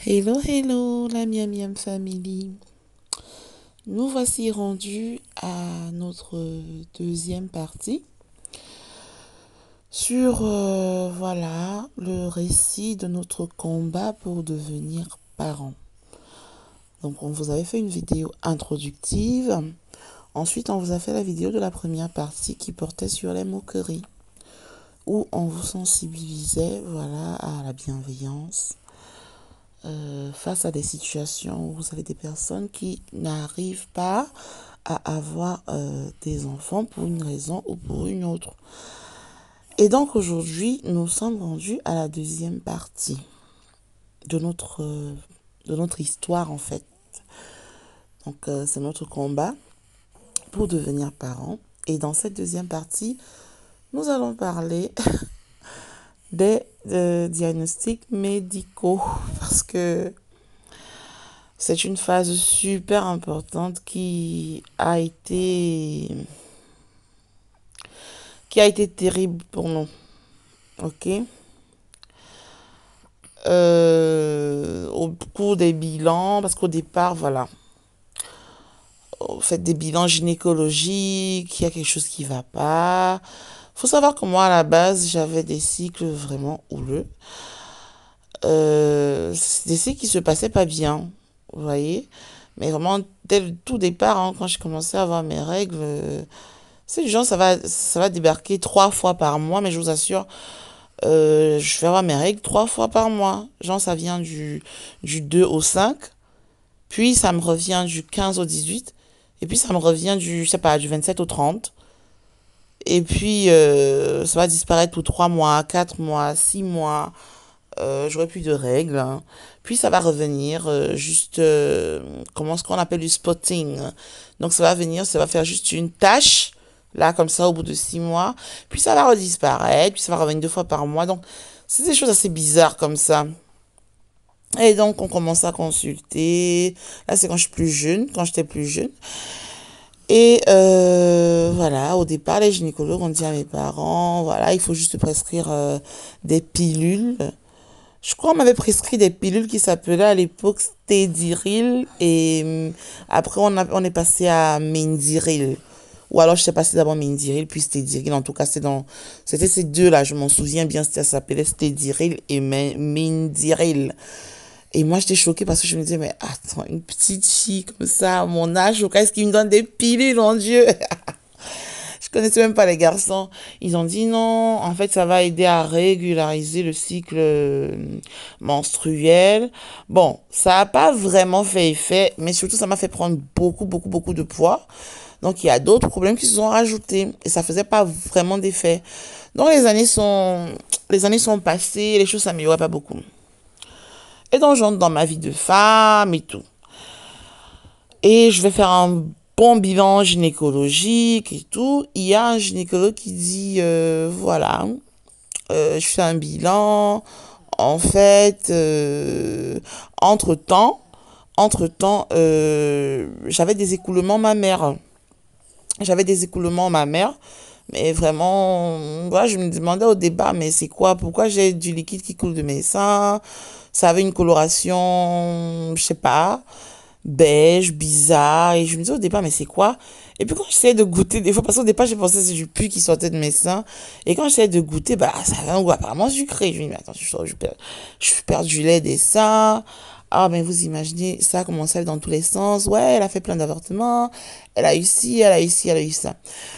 Hello, hello, la miam miam family. Nous voici rendus à notre deuxième partie sur voilà le récit de notre combat pour devenir parent. Donc on vous avait fait une vidéo introductive. Ensuite on vous a fait la vidéo de la première partie qui portait sur les moqueries, où on vous sensibilisait voilà à la bienveillance. Face à des situations où vous avez des personnes qui n'arrivent pas à avoir des enfants pour une raison ou pour une autre. Et donc aujourd'hui, nous sommes rendus à la deuxième partie de notre histoire en fait. Donc c'est notre combat pour devenir parent. Et dans cette deuxième partie, nous allons parler des diagnostics médicaux parce que c'est une phase super importante qui a été terrible pour nous. Ok. Au cours des bilans, parce qu'au départ, voilà, au fait des bilans gynécologiques, il y a quelque chose qui va pas. Faut savoir que moi, à la base, j'avais des cycles vraiment houleux. Des cycles qui se passaient pas bien, vous voyez. Mais vraiment, dès le tout départ, hein, quand j'ai commencé à avoir mes règles, c'est du genre, ça va débarquer 3 fois par mois, mais je vous assure, je vais avoir mes règles 3 fois par mois. Genre, ça vient du 2 au 5, puis ça me revient du 15 au 18, et puis ça me revient je sais pas, du 27 au 30. Et puis, ça va disparaître pour 3 mois, 4 mois, 6 mois. J'aurai plus de règles, hein. Puis ça va revenir juste, comment ce qu'on appelle du spotting. Donc ça va venir, ça va faire juste une tache, là comme ça au bout de 6 mois. Puis ça va redisparaître, puis ça va revenir 2 fois par mois. Donc c'est des choses assez bizarres comme ça. Et donc on commence à consulter. Là c'est quand je suis plus jeune, quand j'étais plus jeune. Et voilà, au départ les gynécologues ont dit à mes parents, voilà, il faut juste prescrire des pilules. Je crois qu'on m'avait prescrit des pilules qui s'appelaient à l'époque Stédiril et après on est passé à Mendiril. Ou alors je sais pas si c'est d'abord Mendiril puis Stédiril. En tout cas, c'était ces deux-là. Je m'en souviens bien, ça s'appelait Stédiril et Mendiril. Et moi, j'étais choquée parce que je me disais, mais attends, une petite fille comme ça, à mon âge, au cas est-ce qu'il me donne des pilules, mon Dieu? Je connaissais même pas les garçons. Ils ont dit non, en fait, ça va aider à régulariser le cycle menstruel. Bon, ça n'a pas vraiment fait effet, mais surtout, ça m'a fait prendre beaucoup, beaucoup, beaucoup de poids. Donc, il y a d'autres problèmes qui se sont rajoutés et ça faisait pas vraiment d'effet. Donc, les années sont passées, les choses s'amélioraient pas beaucoup. Et donc, j'entre dans ma vie de femme et tout. Et je vais faire un bon bilan gynécologique et tout. Il y a un gynécologue qui dit, voilà, je fais un bilan. En fait, entre-temps, j'avais des écoulements mammaires. J'avais des écoulements mammaires. Mais vraiment, voilà, je me demandais au départ, mais c'est quoi? Pourquoi j'ai du liquide qui coule de mes seins? Ça avait une coloration, je sais pas, beige, bizarre. Et je me disais au départ, mais c'est quoi? Et puis quand j'essayais de goûter, des fois, parce qu'au départ, j'ai pensé que c'est du pus qui sortait de mes seins. Et quand j'essayais de goûter, bah, ça avait un goût apparemment sucré. Je me dis, mais attends, je perds du lait des seins. Ah, mais vous imaginez, ça a commencé à aller dans tous les sens. Ouais, elle a fait plein d'avortements. Elle a eu ci, elle a eu ci, elle a eu ça.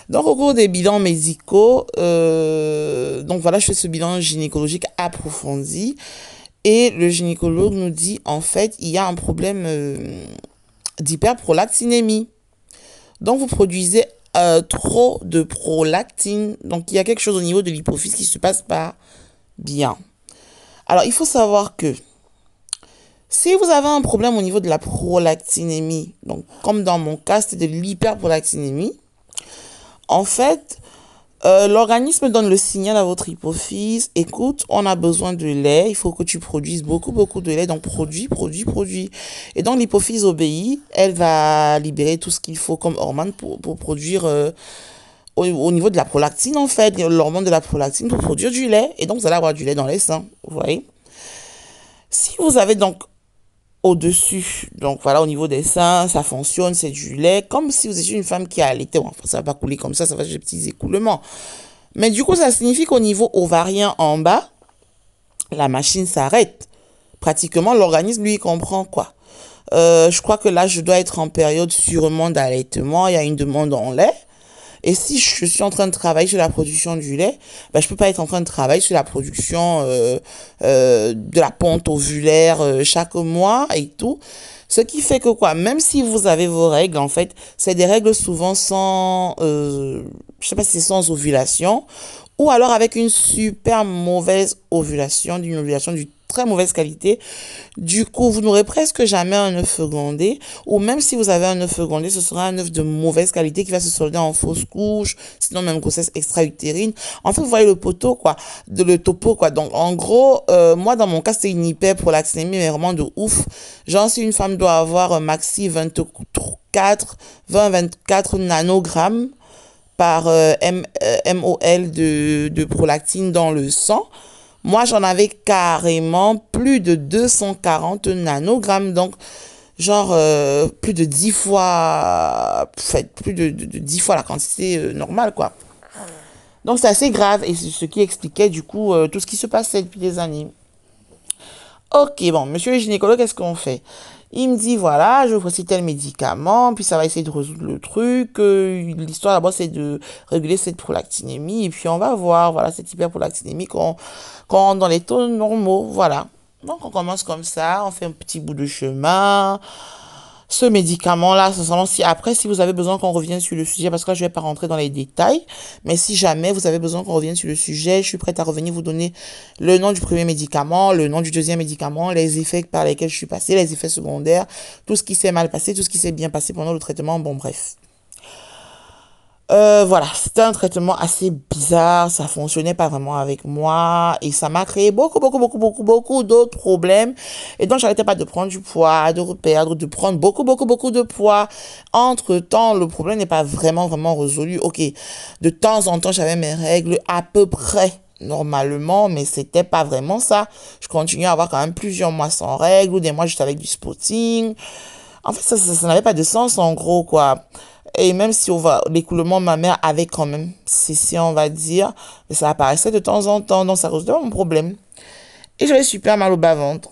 Donc, au cours des bilans médicaux, donc voilà, je fais ce bilan gynécologique approfondi. Et le gynécologue nous dit, en fait, il y a un problème d'hyperprolactinémie. Donc, vous produisez trop de prolactine. Donc, il y a quelque chose au niveau de l'hypophyse qui se passe pas bien. Alors, il faut savoir que si vous avez un problème au niveau de la prolactinémie, donc comme dans mon cas, c'était de l'hyperprolactinémie, en fait, l'organisme donne le signal à votre hypophyse, écoute, on a besoin de lait, il faut que tu produises beaucoup, beaucoup de lait, donc produis, produis, produis. Et donc l'hypophyse obéit, elle va libérer tout ce qu'il faut comme hormone pour produire au niveau de la prolactine, en fait, l'hormone de la prolactine pour produire du lait. Et donc vous allez avoir du lait dans les seins, vous voyez. Si vous avez donc au-dessus. Donc voilà, au niveau des seins, ça fonctionne, c'est du lait, comme si vous étiez une femme qui a allaité. Bon, enfin, ça va pas couler comme ça va faire des petits écoulements. Mais du coup, ça signifie qu'au niveau ovarien en bas, la machine s'arrête. Pratiquement, l'organisme, lui, comprend quoi. Je crois que là, je dois être en période sûrement d'allaitement. Il y a une demande en lait. Et si je suis en train de travailler sur la production du lait, ben, je peux pas être en train de travailler sur la production de la ponte ovulaire chaque mois et tout. Ce qui fait que quoi, même si vous avez vos règles, en fait, c'est des règles souvent sans, je sais pas si c'est sans ovulation, ou alors avec une super mauvaise ovulation, d'une ovulation du très mauvaise qualité. Du coup, vous n'aurez presque jamais un œuf fécondé, ou même si vous avez un œuf fécondé, ce sera un œuf de mauvaise qualité qui va se solder en fausse couche, sinon même grossesse extra-utérine. En fait, vous voyez le poteau, quoi, le topo, quoi. Donc, en gros, moi, dans mon cas, c'était une hyperprolactinémie, mais vraiment de ouf. Genre, si une femme doit avoir un maxi 20-24 nanogrammes par MOL de prolactine dans le sang, moi, j'en avais carrément plus de 240 nanogrammes. Donc, genre, plus de 10 fois, plus de 10 fois la quantité normale, quoi. Donc, c'est assez grave. Et c'est ce qui expliquait, du coup, tout ce qui se passait depuis des années. Ok, bon, monsieur le gynécologue, qu'est-ce qu'on fait? Il me dit, voilà, je vous prescris tel médicament, puis ça va essayer de résoudre le truc. L'histoire d'abord, c'est de réguler cette prolactinémie, et puis on va voir, voilà, cette hyperprolactinémie qu'on rentre dans les taux normaux, voilà. Donc on commence comme ça, on fait un petit bout de chemin. Ce médicament-là, sincèrement, si après, si vous avez besoin qu'on revienne sur le sujet, parce que là, je vais pas rentrer dans les détails, mais si jamais vous avez besoin qu'on revienne sur le sujet, je suis prête à revenir vous donner le nom du premier médicament, le nom du deuxième médicament, les effets par lesquels je suis passée, les effets secondaires, tout ce qui s'est mal passé, tout ce qui s'est bien passé pendant le traitement, bon, bref. Voilà, c'était un traitement assez bizarre, ça fonctionnait pas vraiment avec moi et ça m'a créé beaucoup d'autres problèmes. Et donc, j'arrêtais pas de prendre du poids, de reperdre, de prendre beaucoup de poids. Entre-temps, le problème n'est pas vraiment résolu. Ok, de temps en temps, j'avais mes règles à peu près normalement, mais c'était pas vraiment ça. Je continuais à avoir quand même plusieurs mois sans règles ou des mois juste avec du spotting. En fait, ça n'avait pas de sens en gros, quoi. Et même si l'écoulement de ma mère avait quand même cessé, on va dire, mais ça apparaissait de temps en temps, donc ça résolvait mon problème. Et j'avais super mal au bas-ventre.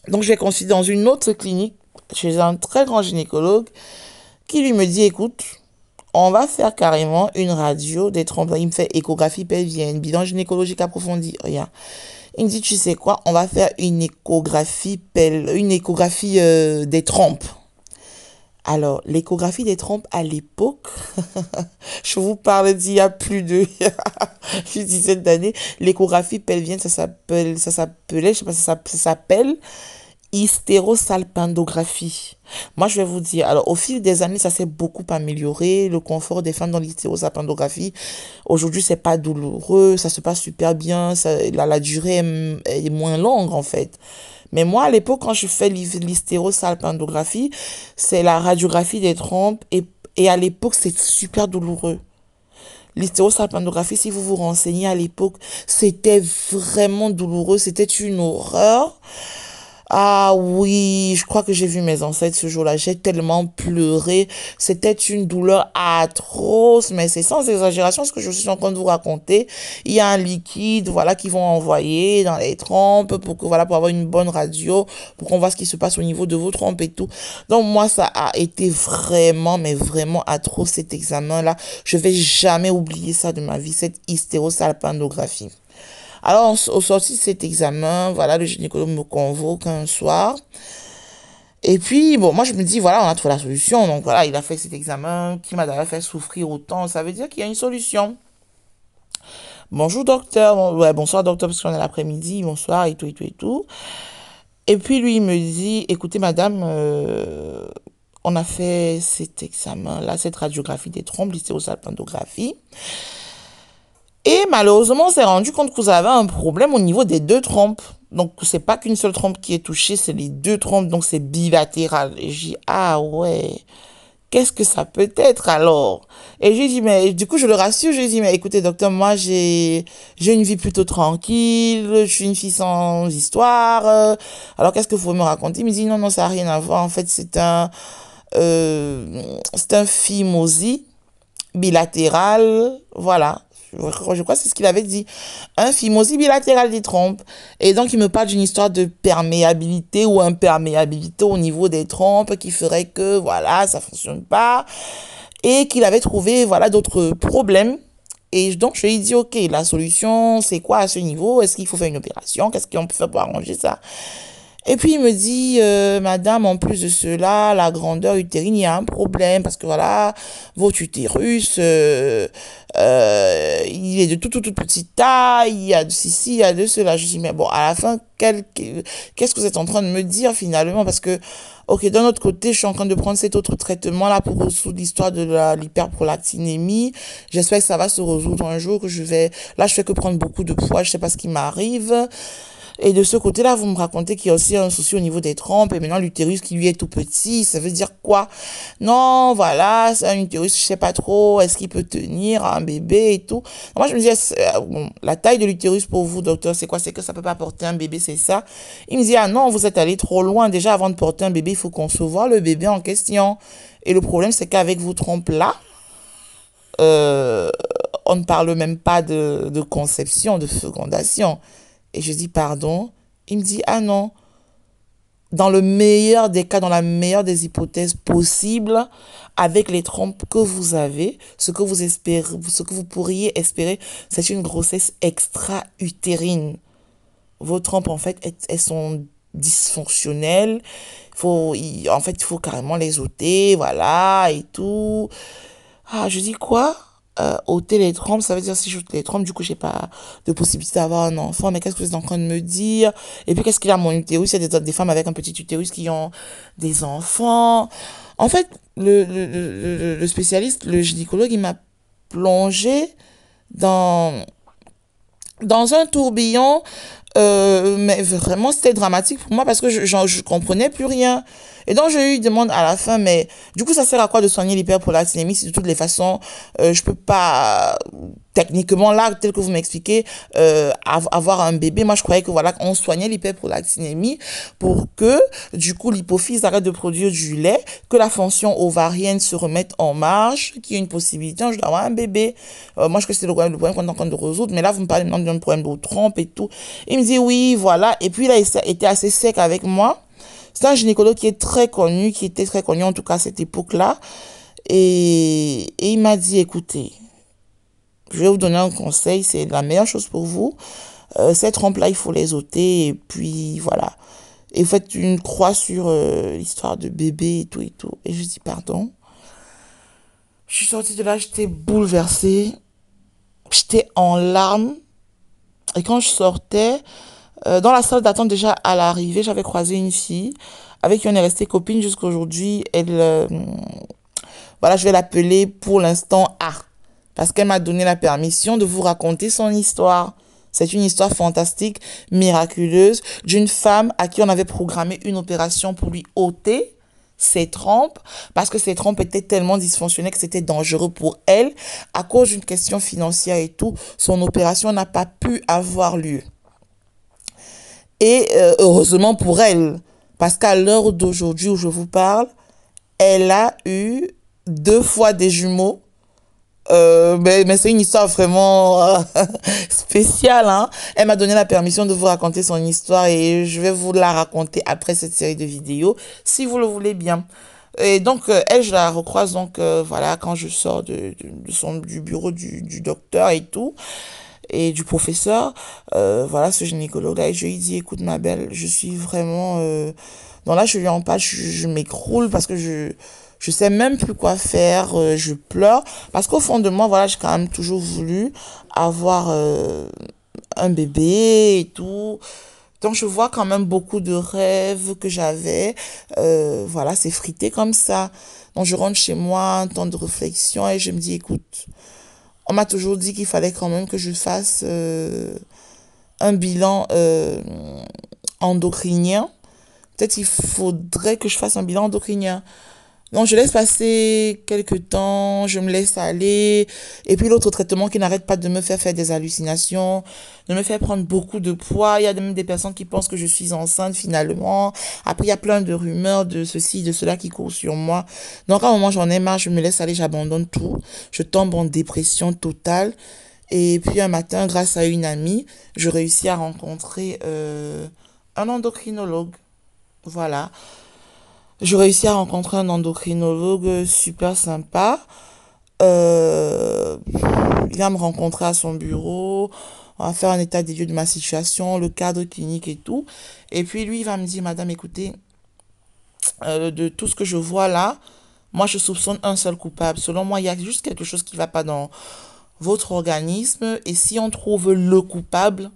Donc je vais consulter dans une autre clinique, chez un très grand gynécologue, qui lui me dit, écoute, on va faire carrément une radio des trompes. Il me fait échographie pelvienne, bilan gynécologique approfondi, rien. Il me dit, tu sais quoi, on va faire une échographie des trompes. Alors, l'échographie des trompes à l'époque, je vous parle d'il y a plus de une dizaine d'années, l'échographie pelvienne, ça s'appelait, je sais pas si ça s'appelle hystérosalpingographie. Moi, je vais vous dire, alors au fil des années, ça s'est beaucoup amélioré, le confort des femmes dans l'hystérosalpingographie. Aujourd'hui, c'est pas douloureux, ça se passe super bien, la durée est moins longue en fait. Mais moi, à l'époque, quand je fais l'hystérosalpingographie, c'est la radiographie des trompes et à l'époque, c'est super douloureux. L'hystérosalpingographie, si vous vous renseignez à l'époque, c'était vraiment douloureux, c'était une horreur. Ah oui, je crois que j'ai vu mes ancêtres ce jour-là. J'ai tellement pleuré. C'était une douleur atroce, mais c'est sans exagération ce que je suis en train de vous raconter. Il y a un liquide, voilà, qu'ils vont envoyer dans les trompes pour que, voilà, pour avoir une bonne radio, pour qu'on voit ce qui se passe au niveau de vos trompes et tout. Donc, moi, ça a été vraiment, mais vraiment atroce cet examen-là. Je vais jamais oublier ça de ma vie, cette hystérosalpingographie. Alors, au sorti de cet examen, voilà, le gynécologue me convoque un soir. Et puis, bon, moi, je me dis, voilà, on a trouvé la solution. Donc, voilà, il a fait cet examen qui m'a d'ailleurs fait souffrir autant. Ça veut dire qu'il y a une solution. Bonjour, docteur. Ouais, bonsoir, docteur, parce qu'on est l'après-midi. Bonsoir, et tout, et tout, et tout. Et puis, lui, il me dit, écoutez, madame, on a fait cet examen-là, cette radiographie des trompes, l'hystérosalpingographie. Et malheureusement, on s'est rendu compte que vous avez un problème au niveau des deux trompes. Donc, c'est pas qu'une seule trompe qui est touchée, c'est les deux trompes, donc c'est bilatéral. Et j'ai dit, ah ouais, qu'est-ce que ça peut être alors? Et j'ai dit, mais du coup, je le rassure, j'ai dit, mais écoutez, docteur, moi, j'ai une vie plutôt tranquille, je suis une fille sans histoire, alors qu'est-ce que vous me racontez? Il me dit, non, non, ça n'a rien à voir, en fait, c'est un phimosis bilatéral, voilà. Je crois que c'est ce qu'il avait dit. Un phimosis bilatéral des trompes. Et donc, il me parle d'une histoire de perméabilité ou imperméabilité au niveau des trompes qui ferait que, voilà, ça fonctionne pas. Et qu'il avait trouvé, voilà, d'autres problèmes. Et donc, je lui ai dit, OK, la solution, c'est quoi à ce niveau? Est-ce qu'il faut faire une opération? Qu'est-ce qu'on peut faire pour arranger ça? Et puis il me dit, Madame, en plus de cela, la grandeur utérine, il y a un problème parce que voilà, votre utérus, il est de toute petite taille, il y a de ceci, il y a de cela. Je dis, mais bon, à la fin, qu'est-ce que vous êtes en train de me dire finalement? Parce que, ok, d'un autre côté, je suis en train de prendre cet autre traitement-là pour résoudre l'histoire de l'hyperprolactinémie. J'espère que ça va se résoudre un jour, que là, je fais que prendre beaucoup de poids, je sais pas ce qui m'arrive. Et de ce côté-là, vous me racontez qu'il y a aussi un souci au niveau des trompes et maintenant l'utérus qui lui est tout petit. Ça veut dire quoi? Non, voilà, c'est un utérus, je sais pas trop, est-ce qu'il peut tenir un bébé et tout. Moi, je me disais, bon, la taille de l'utérus pour vous, docteur, c'est quoi? C'est que ça peut pas porter un bébé, c'est ça? Il me dit, ah non, vous êtes allé trop loin. Déjà, avant de porter un bébé, il faut concevoir le bébé en question. Et le problème, c'est qu'avec vos trompes-là, euh, on ne parle même pas de conception, de fécondation. Et je dis pardon. Il me dit, ah non, dans le meilleur des cas, dans la meilleure des hypothèses possibles, avec les trompes que vous avez, ce que vous espérez, ce que vous pourriez espérer, c'est une grossesse extra-utérine. Vos trompes, en fait, elles sont dysfonctionnelles. En fait, il faut carrément les ôter, voilà, et tout. Ah, je dis quoi? Ôter les trompes, ça veut dire si j'ôte les trompes, du coup, j'ai pas de possibilité d'avoir un enfant. Mais qu'est-ce que vous êtes en train de me dire? Et puis, qu'est-ce qu'il y a mon utérus? Il y a des femmes avec un petit utérus qui ont des enfants. En fait, le spécialiste, le gynécologue, il m'a plongé dans, dans un tourbillon, mais vraiment, c'était dramatique pour moi parce que je comprenais plus rien. Et donc, je lui demande à la fin, mais du coup, ça sert à quoi de soigner l'hyperprolactinémie si de toutes les façons, je peux pas, techniquement, là, tel que vous m'expliquez, avoir un bébé. Moi, je croyais que voilà, on soignait l'hyperprolactinémie pour que, du coup, l'hypophyse arrête de produire du lait, que la fonction ovarienne se remette en marche, qu'il y ait une possibilité, je dois avoir un bébé. Moi, je crois que c'est le problème qu'on est en train de résoudre, mais là, vous me parlez maintenant d'un problème de trompe et tout. Il me dit oui, voilà. Et puis, là, il était assez sec avec moi. C'est un gynécologue qui est très connu, qui était très connu en tout cas à cette époque-là. Et il m'a dit, écoutez, je vais vous donner un conseil, c'est la meilleure chose pour vous. Ces trompes-là, il faut les ôter et puis voilà. Et vous faites une croix sur l'histoire de bébé et tout et tout. Et je dis pardon. Je suis sortie de là, j'étais bouleversée. J'étais en larmes. Et quand je sortais, dans la salle d'attente déjà à l'arrivée, j'avais croisé une fille avec qui on est resté copine jusqu'à aujourd'hui. Voilà, je vais l'appeler pour l'instant A. Parce qu'elle m'a donné la permission de vous raconter son histoire. C'est une histoire fantastique, miraculeuse, d'une femme à qui on avait programmé une opération pour lui ôter ses trompes, parce que ses trompes étaient tellement dysfonctionnelles que c'était dangereux pour elle. À cause d'une question financière et tout, son opération n'a pas pu avoir lieu. Et heureusement pour elle, parce qu'à l'heure d'aujourd'hui où je vous parle, elle a eu 2 fois des jumeaux. Mais c'est une histoire vraiment spéciale, hein. Elle m'a donné la permission de vous raconter son histoire et je vais vous la raconter après cette série de vidéos, si vous le voulez bien. Et donc, elle, je la recroise donc, voilà, quand je sors du bureau du docteur et tout, et du professeur, voilà, ce gynécologue-là, et je lui dis, écoute, ma belle, je suis vraiment... Donc là, je lui en parle, je m'écroule parce que je sais même plus quoi faire, je pleure parce qu'au fond de moi, voilà, j'ai quand même toujours voulu avoir un bébé et tout. Donc je vois quand même beaucoup de rêves que j'avais, voilà, s'effriter comme ça. Donc je rentre chez moi, un temps de réflexion et je me dis, écoute, on m'a toujours dit qu'il fallait quand même que je fasse un bilan endocrinien. Peut-être qu'il faudrait que je fasse un bilan endocrinien. Donc, je laisse passer quelques temps, je me laisse aller. Et puis, l'autre traitement qui n'arrête pas de me faire faire des hallucinations, de me faire prendre beaucoup de poids. Il y a même des personnes qui pensent que je suis enceinte finalement. Après, il y a plein de rumeurs de ceci, de cela qui courent sur moi. Donc, à un moment, j'en ai marre, je me laisse aller, j'abandonne tout. Je tombe en dépression totale. Et puis, un matin, grâce à une amie, je réussis à rencontrer un endocrinologue. Voilà. Je réussis à rencontrer un endocrinologue super sympa. Euh, il va me rencontrer à son bureau. On va faire un état des lieux de ma situation, le cadre clinique et tout. Et puis lui, il va me dire, Madame, écoutez, de tout ce que je vois là, moi, je soupçonne un seul coupable. Selon moi, il y a juste quelque chose qui ne va pas dans votre organisme. Et si on trouve le coupable,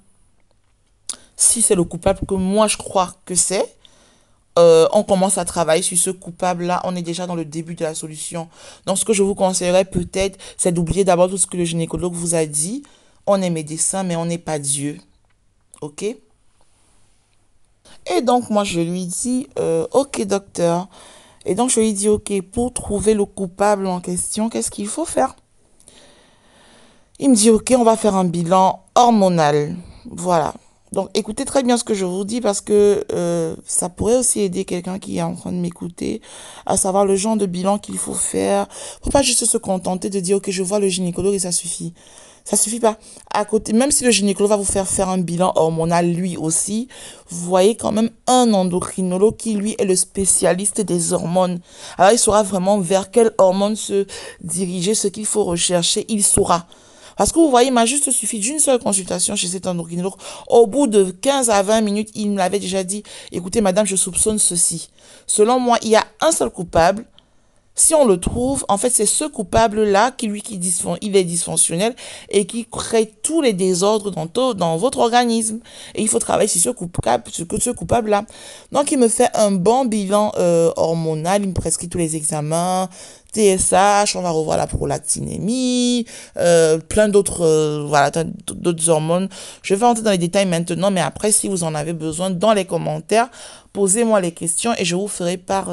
si c'est le coupable que moi je crois que c'est, on commence à travailler sur ce coupable-là, on est déjà dans le début de la solution. Donc, ce que je vous conseillerais peut-être, c'est d'oublier d'abord tout ce que le gynécologue vous a dit. On est médecin, mais on n'est pas Dieu. OK? Et donc, moi, je lui dis, OK, docteur. Et donc, je lui dis, OK, pour trouver le coupable en question, qu'est-ce qu'il faut faire? Il me dit, OK, on va faire un bilan hormonal. Voilà. Donc, écoutez très bien ce que je vous dis parce que ça pourrait aussi aider quelqu'un qui est en train de m'écouter à savoir le genre de bilan qu'il faut faire. Faut pas juste se contenter de dire, OK, je vois le gynécologue et ça suffit. Ça suffit pas. À côté, même si le gynécologue va vous faire faire un bilan hormonal lui aussi, vous voyez quand même un endocrinologue qui lui est le spécialiste des hormones. Alors, il saura vraiment vers quelle hormone se diriger, ce qu'il faut rechercher, il saura. Parce que vous voyez, il m'a juste suffi d'une seule consultation chez cet endocrinologue. Au bout de 15 à 20 minutes, il me l'avait déjà dit, écoutez, madame, je soupçonne ceci. Selon moi, il y a un seul coupable. Si on le trouve, en fait, c'est ce coupable-là il est dysfonctionnel et qui crée tous les désordres dans votre organisme. Et il faut travailler sur ce coupable-là. Donc, il me fait un bon bilan hormonal, il me prescrit tous les examens, TSH, on va revoir la prolactinémie, plein d'autres voilà, d'autres hormones. Je vais entrer dans les détails maintenant, mais après, si vous en avez besoin, dans les commentaires, posez-moi les questions et je vous ferai part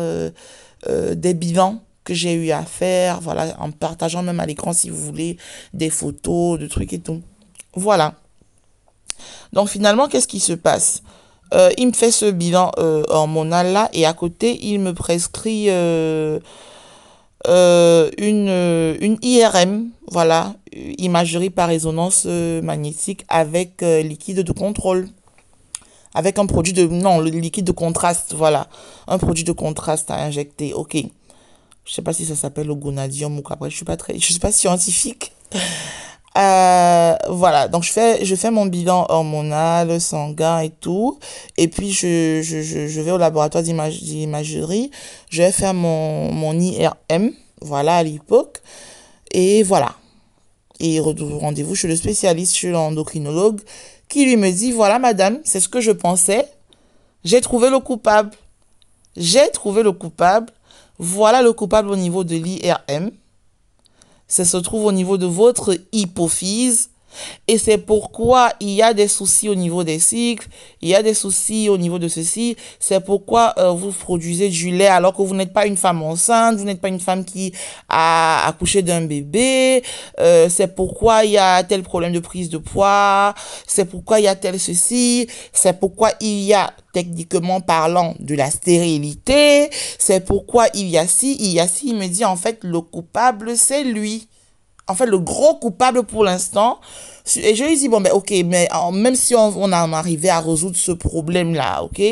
des bilans que j'ai eu à faire, voilà, en partageant même à l'écran si vous voulez des photos, de trucs et tout. Voilà. Donc finalement, qu'est-ce qui se passe? Il me fait ce bilan hormonal là et à côté, il me prescrit une IRM, voilà, imagerie par résonance magnétique avec liquide de contrôle. Avec un produit de... Non, le liquide de contraste, voilà. Un produit de contraste à injecter, ok. Je sais pas si ça s'appelle le gonadium ou quoi. Après, je suis pas scientifique. Voilà, donc je fais mon bilan hormonal, sanguin et tout. Et puis, je vais au laboratoire d'imagerie. Je vais faire mon IRM, voilà, à l'époque. Et voilà. Et rendez-vous chez le spécialiste, chez l'endocrinologue, qui lui me dit, voilà, madame, c'est ce que je pensais. J'ai trouvé le coupable. J'ai trouvé le coupable. Voilà le coupable au niveau de l'IRM. Ça se trouve au niveau de votre hypophyse. Et c'est pourquoi il y a des soucis au niveau des cycles, il y a des soucis au niveau de ceci. C'est pourquoi vous produisez du lait alors que vous n'êtes pas une femme enceinte, vous n'êtes pas une femme qui a accouché d'un bébé. C'est pourquoi il y a tel problème de prise de poids, c'est pourquoi il y a tel ceci, c'est pourquoi il y a techniquement parlant de la stérilité, c'est pourquoi il y a ci, il y a ci. Il me dit en fait le coupable c'est lui. En fait, le gros coupable pour l'instant. Et je lui dis, bon, ben, ok, mais même si on en arrivait à résoudre ce problème-là, ok,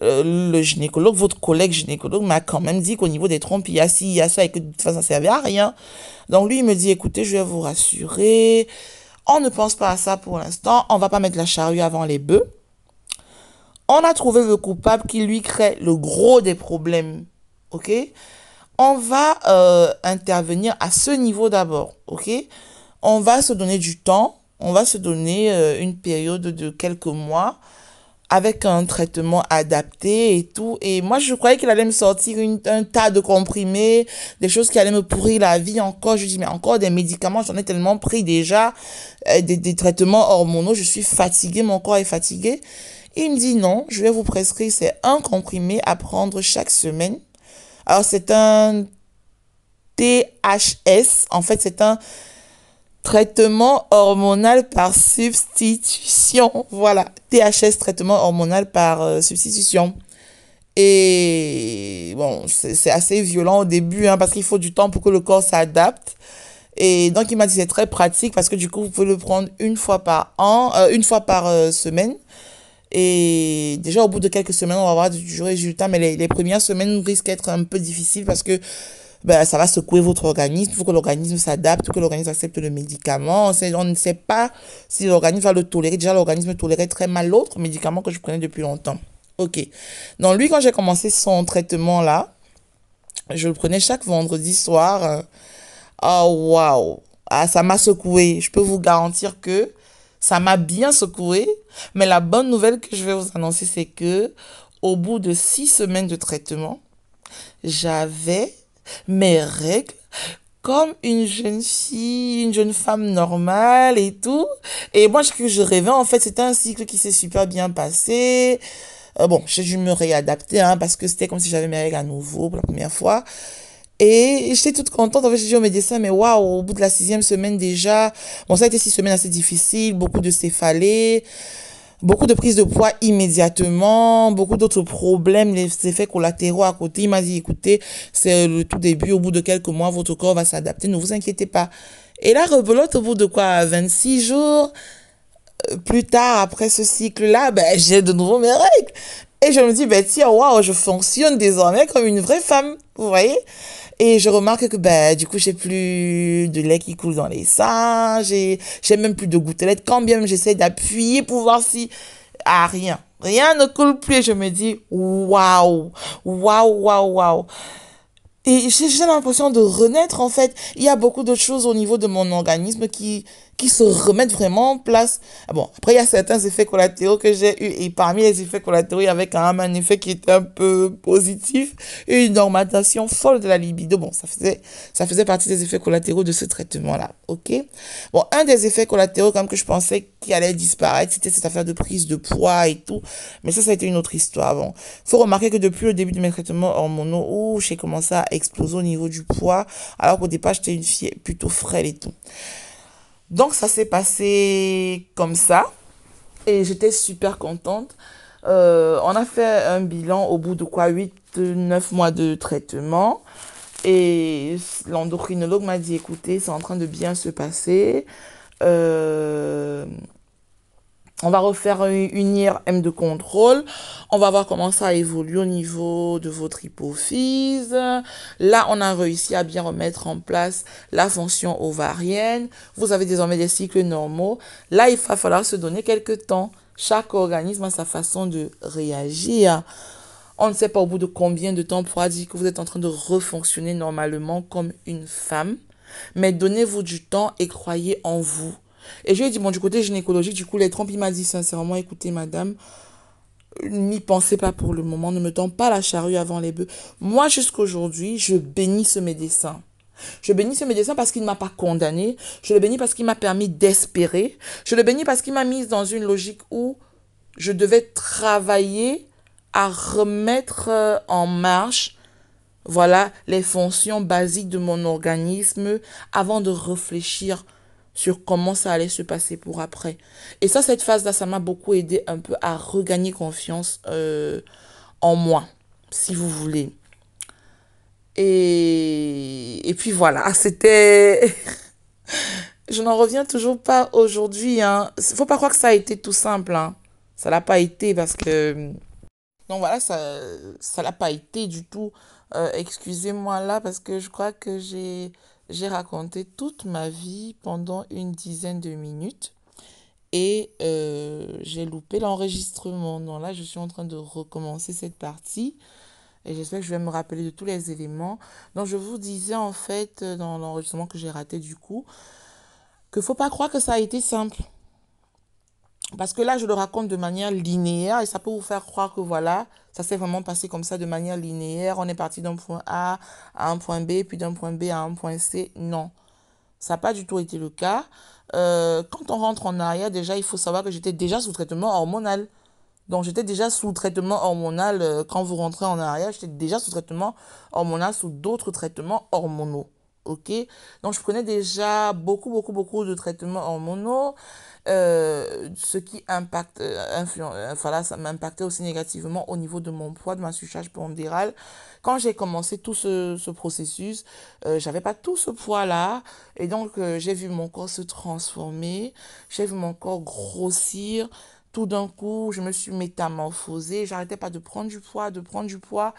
le gynécologue, votre collègue gynécologue m'a quand même dit qu'au niveau des trompes, il y a ci, il y a ça, et que de toute façon, ça servait à rien. Donc, lui, il me dit, écoutez, je vais vous rassurer. On ne pense pas à ça pour l'instant. On va pas mettre la charrue avant les bœufs. On a trouvé le coupable qui lui crée le gros des problèmes, ok? On va intervenir à ce niveau d'abord, ok? On va se donner du temps, on va se donner une période de quelques mois avec un traitement adapté et tout. Et moi, je croyais qu'il allait me sortir un tas de comprimés, des choses qui allaient me pourrir la vie encore. Je dis, mais encore des médicaments, j'en ai tellement pris déjà, des traitements hormonaux, je suis fatiguée, mon corps est fatigué. Il me dit non, je vais vous prescrire, c'est un comprimé à prendre chaque semaine Alors, c'est un THS. En fait, c'est un traitement hormonal par substitution. Voilà. THS, traitement hormonal par substitution. Et bon, c'est assez violent au début, hein, parce qu'il faut du temps pour que le corps s'adapte. Et donc, il m'a dit c'est très pratique parce que du coup, vous pouvez le prendre une fois par an, une fois par semaine. Et déjà, au bout de quelques semaines, on va voir du résultat. Mais les premières semaines risquent d'être un peu difficiles parce que ben, ça va secouer votre organisme. Il faut que l'organisme s'adapte, que l'organisme accepte le médicament. On ne sait pas si l'organisme va le tolérer. Déjà, l'organisme tolérait très mal l'autre médicament que je prenais depuis longtemps. Ok. Donc, lui, quand j'ai commencé son traitement là, je le prenais chaque vendredi soir. Oh, waouh! Ah, ça m'a secoué. Je peux vous garantir que ça m'a bien secoué. Mais la bonne nouvelle que je vais vous annoncer, c'est que au bout de 6 semaines de traitement, j'avais mes règles comme une jeune fille, une jeune femme normale et tout. Et moi, ce que je rêvais, en fait, c'était un cycle qui s'est super bien passé. Bon, j'ai dû me réadapter, hein, parce que c'était comme si j'avais mes règles à nouveau pour la première fois. Et j'étais toute contente. En fait, j'ai dit au médecin, mais waouh, au bout de la 6e semaine déjà, bon, ça a été 6 semaines assez difficiles, beaucoup de céphalées, beaucoup de prise de poids immédiatement, beaucoup d'autres problèmes, les effets collatéraux à côté. Il m'a dit, écoutez, c'est le tout début, au bout de quelques mois, votre corps va s'adapter, ne vous inquiétez pas. Et là, rebelote, au bout de quoi, 26 jours, plus tard, après ce cycle-là, ben, j'ai de nouveau mes règles. Et je me dis, ben, tiens, waouh, je fonctionne désormais comme une vraie femme, vous voyez? Et je remarque que, ben, du coup, j'ai plus de lait qui coule dans les seins, j'ai même plus de gouttelettes. Quand bien même j'essaie d'appuyer pour voir si, ah, rien. Rien ne coule plus et je me dis, waouh, waouh, waouh, waouh. Et j'ai l'impression de renaître, en fait. Il y a beaucoup de choses au niveau de mon organisme qui se remettent vraiment en place. Ah bon, après, il y a certains effets collatéraux que j'ai eu. Et parmi les effets collatéraux, il y avait quand même un effet qui était un peu positif. Une augmentation folle de la libido. Bon, ça faisait partie des effets collatéraux de ce traitement-là. OK? Bon, un des effets collatéraux, comme que je pensais qu'il allait disparaître, c'était cette affaire de prise de poids et tout. Mais ça a été une autre histoire. Bon, faut remarquer que depuis le début de mes traitements hormonaux, où j'ai commencé à exploser au niveau du poids, alors qu'au départ, j'étais une fille plutôt frêle et tout. Donc, ça s'est passé comme ça, et j'étais super contente. On a fait un bilan au bout de quoi, 8, 9 mois de traitement. Et l'endocrinologue m'a dit, écoutez, c'est en train de bien se passer. Euh, On va refaire une IRM de contrôle. On va voir comment ça évolue au niveau de votre hypophyse. Là, on a réussi à bien remettre en place la fonction ovarienne. Vous avez désormais des cycles normaux. Là, il va falloir se donner quelques temps. Chaque organisme a sa façon de réagir. On ne sait pas au bout de combien de temps on pourra dire que vous êtes en train de refonctionner normalement comme une femme. Mais donnez-vous du temps et croyez en vous. Et je lui ai dit, bon, du côté gynécologique, du coup, les trompes, il m'a dit sincèrement, écoutez, madame, n'y pensez pas pour le moment, ne me tends pas la charrue avant les bœufs. Moi, jusqu'à aujourd'hui, je bénis ce médecin. Je bénis ce médecin parce qu'il ne m'a pas condamné. Je le bénis parce qu'il m'a permis d'espérer. Je le bénis parce qu'il m'a mise dans une logique où je devais travailler à remettre en marche, voilà, les fonctions basiques de mon organisme avant de réfléchir sur comment ça allait se passer pour après. Et ça, cette phase-là, ça m'a beaucoup aidé un peu à regagner confiance en moi, si vous voulez. Et puis voilà, c'était... Je n'en reviens toujours pas aujourd'hui, hein. Faut pas croire que ça a été tout simple, hein. Ça l'a pas été parce que... Donc voilà, ça l'a pas été du tout. Excusez-moi là parce que je crois que j'ai raconté toute ma vie pendant une dizaine de minutes et j'ai loupé l'enregistrement. Donc là, je suis en train de recommencer cette partie et j'espère que je vais me rappeler de tous les éléments. Donc je vous disais en fait dans l'enregistrement que j'ai raté du coup que faut pas croire que ça a été simple. Parce que là, je le raconte de manière linéaire et ça peut vous faire croire que voilà, ça s'est vraiment passé comme ça de manière linéaire. On est parti d'un point A à un point B, puis d'un point B à un point C. Non, ça n'a pas du tout été le cas. Quand on rentre en arrière, déjà, il faut savoir que j'étais déjà sous traitement hormonal. Donc, j'étais déjà sous traitement hormonal. Quand vous rentrez en arrière, j'étais déjà sous traitement hormonal, sous d'autres traitements hormonaux. OK? Donc, je prenais déjà beaucoup, beaucoup, beaucoup de traitements hormonaux, ce qui impacte, voilà, ça m'impactait aussi négativement au niveau de mon poids, de ma surcharge pondérale. Quand j'ai commencé tout ce processus, j'avais pas tout ce poids-là. Et donc, j'ai vu mon corps se transformer, j'ai vu mon corps grossir. Tout d'un coup, je me suis métamorphosée. J'arrêtais pas de prendre du poids, de prendre du poids.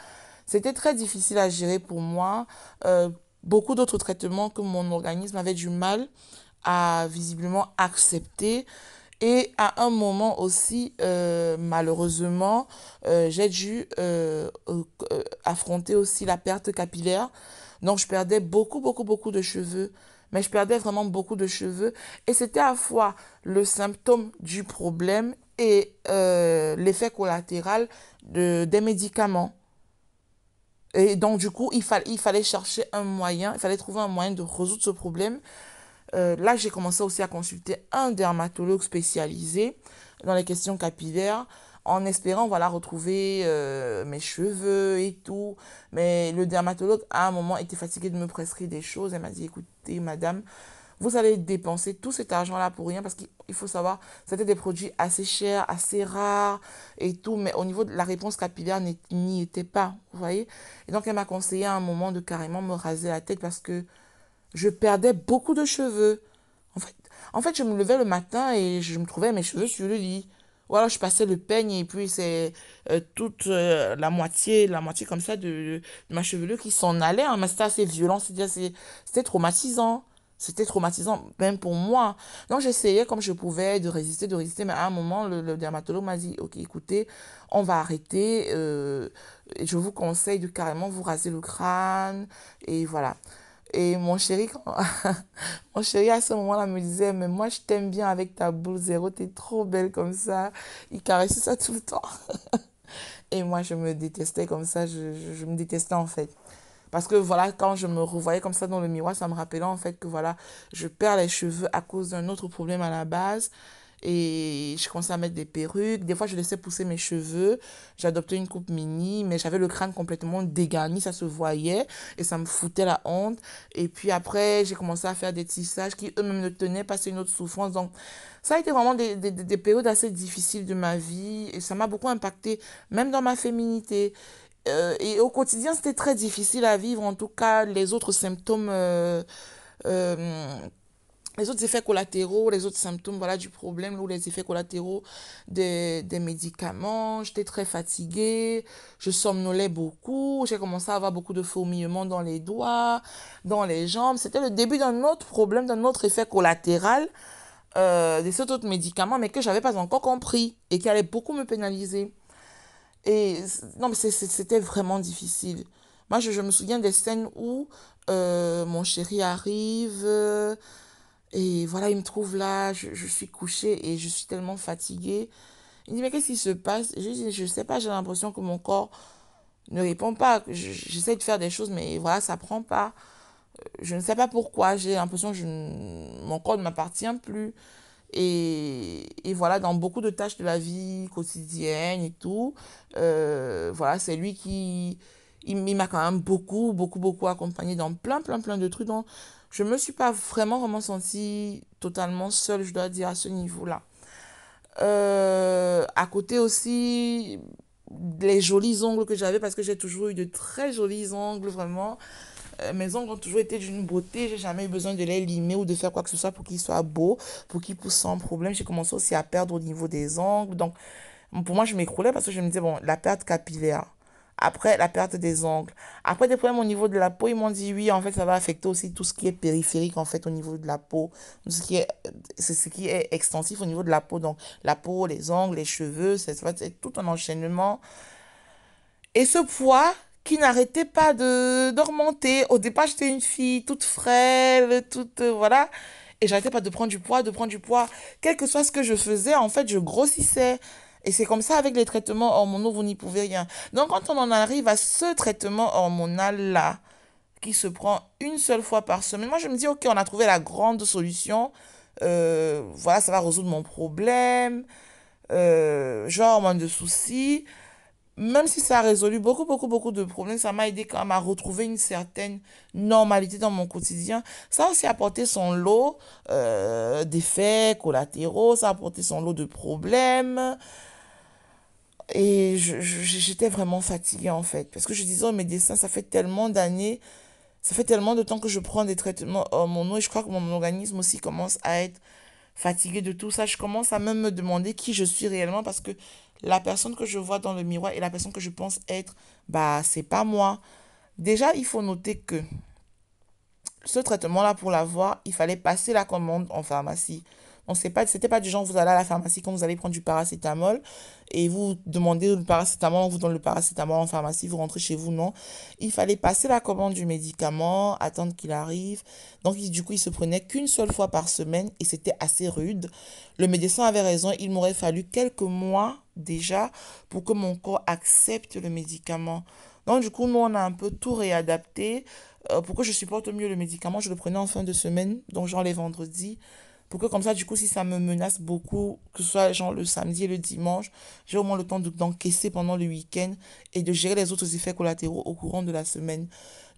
C'était très difficile à gérer pour moi. Euh, Beaucoup d'autres traitements que mon organisme avait du mal à visiblement accepter. Et à un moment aussi, malheureusement, j'ai dû affronter aussi la perte capillaire. Donc, je perdais beaucoup, beaucoup, beaucoup de cheveux. Mais je perdais vraiment beaucoup de cheveux. Et c'était à la fois le symptôme du problème et l'effet collatéral des médicaments. Et donc, du coup, il fallait chercher un moyen, il fallait trouver un moyen de résoudre ce problème. Là, j'ai commencé aussi à consulter un dermatologue spécialisé dans les questions capillaires en espérant voilà retrouver mes cheveux et tout. Mais le dermatologue à un moment était fatigué de me prescrire des choses. Elle m'a dit écoutez madame, vous allez dépenser tout cet argent-là pour rien parce qu'il faut savoir, c'était des produits assez chers, assez rares et tout, mais au niveau de la réponse capillaire n'y était pas, vous voyez. Et donc elle m'a conseillé à un moment de carrément me raser la tête parce que je perdais beaucoup de cheveux. En fait, en fait, je me levais le matin et je me trouvais mes cheveux sur le lit. Voilà, je passais le peigne et puis c'est toute la moitié comme ça de ma chevelure qui s'en allait, hein. Mais c'était assez violent, c'était traumatisant. C'était traumatisant, même pour moi. Donc j'essayais comme je pouvais de résister. Mais à un moment, le dermatologue m'a dit, ok, écoutez, on va arrêter. Je vous conseille de carrément vous raser le crâne. Et voilà. Et mon chéri, mon chéri à ce moment-là me disait, mais moi je t'aime bien avec ta boule zéro, t'es trop belle comme ça. Il caressait ça tout le temps. Et moi je me détestais comme ça, je me détestais en fait. Parce que voilà, quand je me revoyais comme ça dans le miroir, ça me rappelait en fait que voilà, je perds les cheveux à cause d'un autre problème à la base. Et je commençais à mettre des perruques. Des fois, je laissais pousser mes cheveux. J'adoptais une coupe mini, mais j'avais le crâne complètement dégarni, ça se voyait et ça me foutait la honte. Et puis après, j'ai commencé à faire des tissages qui eux-mêmes ne tenaient pas, c'est une autre souffrance. Donc, ça a été vraiment des périodes assez difficiles de ma vie et ça m'a beaucoup impacté, même dans ma féminité. Et au quotidien, c'était très difficile à vivre. En tout cas, les autres symptômes, euh, les autres effets collatéraux, les autres symptômes voilà, du problème ou les effets collatéraux des médicaments. J'étais très fatiguée, je somnolais beaucoup, j'ai commencé à avoir beaucoup de fourmillements dans les doigts, dans les jambes. C'était le début d'un autre problème, d'un autre effet collatéral de cet autre médicament, mais que j'avais pas encore compris et qui allait beaucoup me pénaliser. Et non, mais c'était vraiment difficile. Moi, je me souviens des scènes où mon chéri arrive et voilà, il me trouve là, je suis couchée et je suis tellement fatiguée. Il dit, mais qu'est-ce qui se passe? Je dis, je sais pas, j'ai l'impression que mon corps ne répond pas. J'essaie de faire des choses, mais voilà, ça prend pas. Je ne sais pas pourquoi, j'ai l'impression que mon corps ne m'appartient plus. Et voilà, dans beaucoup de tâches de la vie quotidienne et tout, voilà, c'est lui qui... Il m'a quand même beaucoup, beaucoup, beaucoup accompagné dans plein, plein, plein de trucs. Donc, je me suis pas vraiment, vraiment sentie totalement seule, je dois dire, à ce niveau-là. À côté aussi, les jolis ongles que j'avais, parce que j'ai toujours eu de très jolis ongles, vraiment. Mes ongles ont toujours été d'une beauté. J'ai jamais eu besoin de les limer ou de faire quoi que ce soit pour qu'ils soient beaux, pour qu'ils poussent sans problème. J'ai commencé aussi à perdre au niveau des ongles. Donc, pour moi, je m'écroulais parce que je me disais, bon, la perte capillaire. Après, la perte des ongles. Après, des problèmes au niveau de la peau, ils m'ont dit, oui, en fait, ça va affecter aussi tout ce qui est périphérique, en fait, au niveau de la peau. Tout ce qui est, c'est ce qui est extensif au niveau de la peau. Donc, la peau, les ongles, les cheveux, c'est tout un enchaînement. Et ce poids qui n'arrêtait pas d'augmenter. Au départ, j'étais une fille toute frêle, toute, voilà. Et j'arrêtais pas de prendre du poids, de prendre du poids. Quel que soit ce que je faisais, en fait, je grossissais. Et c'est comme ça avec les traitements hormonaux, vous n'y pouvez rien. Donc, quand on en arrive à ce traitement hormonal-là, qui se prend une seule fois par semaine, moi, je me dis, OK, on a trouvé la grande solution. Voilà, ça va résoudre mon problème. Je vais avoir moins de soucis. Même si ça a résolu beaucoup de problèmes, ça m'a aidé quand même à retrouver une certaine normalité dans mon quotidien. Ça a aussi apporté son lot d'effets collatéraux, ça a apporté son lot de problèmes. Et j'étais vraiment fatiguée en fait. Parce que je disais au médecin, ça fait tellement d'années, ça fait tellement de temps que je prends des traitements hormonaux et je crois que mon organisme aussi commence à être fatigué de tout ça. Je commence à même me demander qui je suis réellement parce que la personne que je vois dans le miroir et la personne que je pense être, bah, c'est pas moi. Déjà, il faut noter que ce traitement-là, pour l'avoir, il fallait passer la commande en pharmacie. Donc, c'était pas du genre, vous allez à la pharmacie quand vous allez prendre du paracétamol et vous demandez le paracétamol, on vous donne le paracétamol en pharmacie, vous rentrez chez vous, non. Il fallait passer la commande du médicament, attendre qu'il arrive. Donc, du coup, il se prenait qu'une seule fois par semaine et c'était assez rude. Le médecin avait raison, il m'aurait fallu quelques mois déjà pour que mon corps accepte le médicament. Donc, du coup, nous, on a un peu tout réadapté. Pour que je supporte mieux le médicament, je le prenais en fin de semaine, donc genre les vendredis. Pour que comme ça, du coup, si ça me menace beaucoup, que ce soit genre le samedi et le dimanche, j'ai au moins le temps d'encaisser pendant le week-end et de gérer les autres effets collatéraux au courant de la semaine.